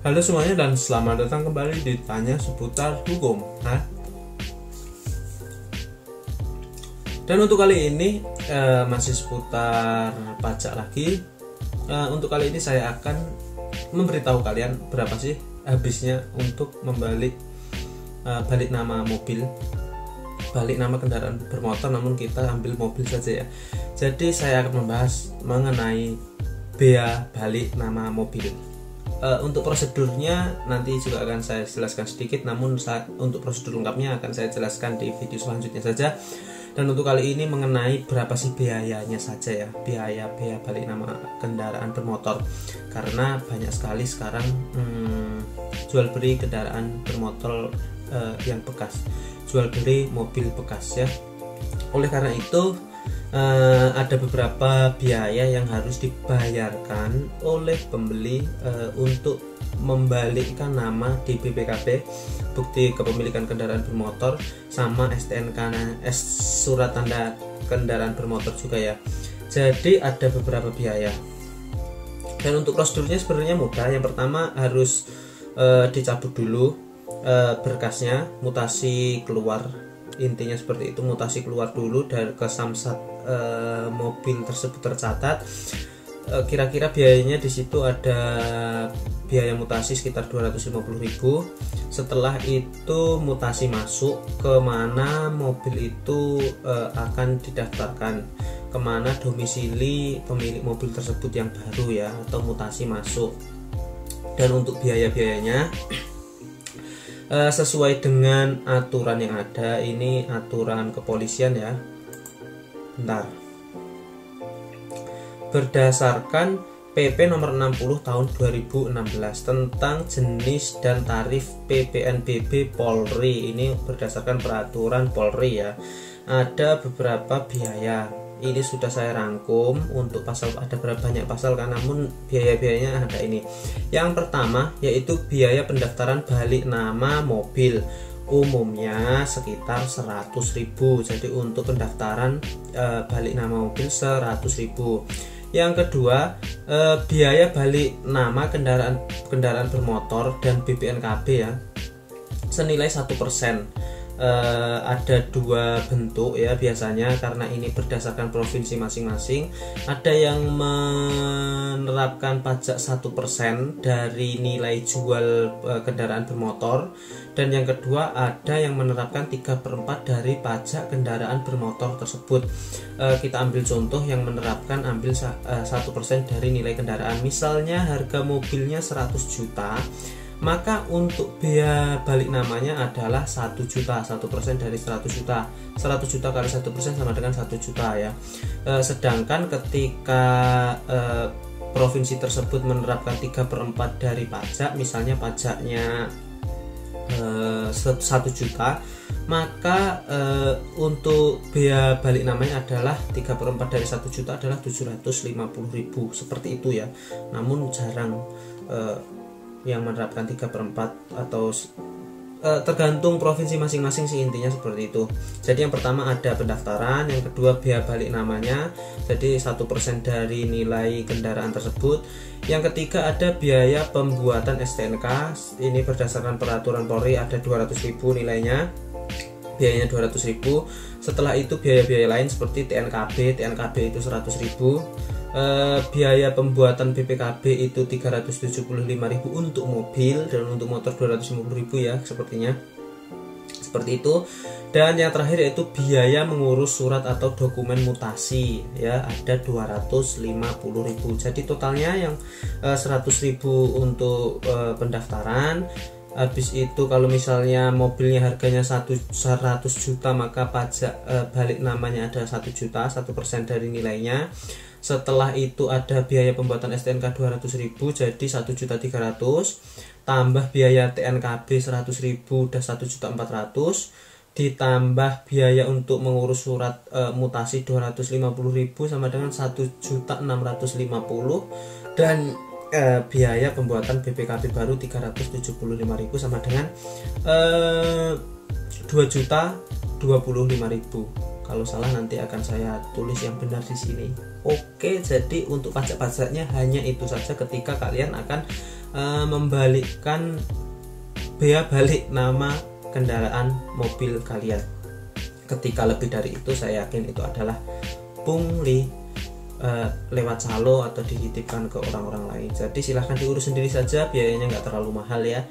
Halo semuanya dan selamat datang kembali di Tanya Seputar Hukum. Dan untuk kali ini masih seputar pajak lagi. Untuk kali ini saya akan memberitahu kalian berapa sih habisnya untuk balik nama mobil, balik nama kendaraan bermotor, namun kita ambil mobil saja ya. Jadi saya akan membahas mengenai bea balik nama mobil. Untuk prosedurnya nanti juga akan saya jelaskan sedikit, namun untuk prosedur lengkapnya akan saya jelaskan di video selanjutnya saja. Dan untuk kali ini mengenai berapa sih biayanya saja ya, biaya balik nama kendaraan bermotor, karena banyak sekali sekarang jual beli kendaraan bermotor yang bekas, jual beli mobil bekas ya. Oleh karena itu ada beberapa biaya yang harus dibayarkan oleh pembeli untuk membalikkan nama di BPKB, bukti kepemilikan kendaraan bermotor, sama STNK, surat tanda kendaraan bermotor juga ya. Jadi ada beberapa biaya. Dan untuk prosedurnya sebenarnya mudah. Yang pertama harus dicabut dulu berkasnya, mutasi keluar, intinya seperti itu, mutasi keluar dulu dari ke samsat mobil tersebut tercatat. Kira-kira biayanya di situ ada biaya mutasi sekitar 250.000. Setelah itu mutasi masuk kemana mobil itu akan didaftarkan, kemana domisili pemilik mobil tersebut yang baru ya, atau mutasi masuk. Dan untuk biaya-biayanya sesuai dengan aturan yang ada, ini aturan kepolisian ya. Bentar. Berdasarkan PP nomor 60 tahun 2016 tentang jenis dan tarif PPNBB Polri, ini berdasarkan peraturan Polri ya. Ada beberapa biaya. Ini sudah saya rangkum untuk pasal, ada berapa banyak pasal kan, namun biaya-biayanya ada ini. Yang pertama yaitu biaya pendaftaran balik nama mobil, umumnya sekitar 100.000. Jadi untuk pendaftaran balik nama mobil 100.000. Yang kedua biaya balik nama kendaraan bermotor dan BPNKB ya, senilai 1%. Ada dua bentuk ya biasanya, karena ini berdasarkan provinsi masing-masing. Ada yang menerapkan pajak 1% dari nilai jual kendaraan bermotor, dan yang kedua ada yang menerapkan 3/4 dari pajak kendaraan bermotor tersebut. Kita ambil contoh yang menerapkan, ambil 1% dari nilai kendaraan. Misalnya harga mobilnya 100 juta, maka untuk biaya balik namanya adalah 1 juta. 1% dari 100 juta, 100 juta kali 1% sama dengan 1 juta ya. Sedangkan ketika provinsi tersebut menerapkan 3/4 dari pajak, misalnya pajaknya 1 juta, maka untuk biaya balik namanya adalah 3/4 dari 1 juta adalah 750.000, seperti itu ya. Namun jarang yang menerapkan 3/4, atau tergantung provinsi masing-masing sih, intinya seperti itu. Jadi yang pertama ada pendaftaran, yang kedua biaya balik namanya, jadi 1% dari nilai kendaraan tersebut. Yang ketiga ada biaya pembuatan STNK, ini berdasarkan peraturan Polri ada 200.000 nilainya, biayanya 200.000. Setelah itu biaya-biaya lain seperti TNKB itu 100.000. Biaya pembuatan BPKB itu 375.000 untuk mobil, dan untuk motor 250.000 ya, sepertinya seperti itu. Dan yang terakhir yaitu biaya mengurus surat atau dokumen mutasi ya, ada 250.000. Jadi totalnya yang 100.000 untuk pendaftaran. Habis itu kalau misalnya mobilnya harganya 100 juta, maka pajak balik namanya ada 1 juta, 1% dari nilainya. Setelah itu ada biaya pembuatan STNK 200.000, jadi 1.300.000, tambah biaya TNKB 100.000, udah 1.400.000, ditambah biaya untuk mengurus surat mutasi 250.000 sama dengan 1.650.000, dan biaya pembuatan BPKB baru 375.000 sama dengan 2.025.000. Kalau salah nanti akan saya tulis yang benar di sini. Oke, jadi untuk pajak-pajaknya hanya itu saja ketika kalian akan membalikkan bea balik nama kendaraan mobil kalian. Ketika lebih dari itu, saya yakin itu adalah pungli lewat calo atau dititipkan ke orang-orang lain. Jadi silahkan diurus sendiri saja, biayanya nggak terlalu mahal ya.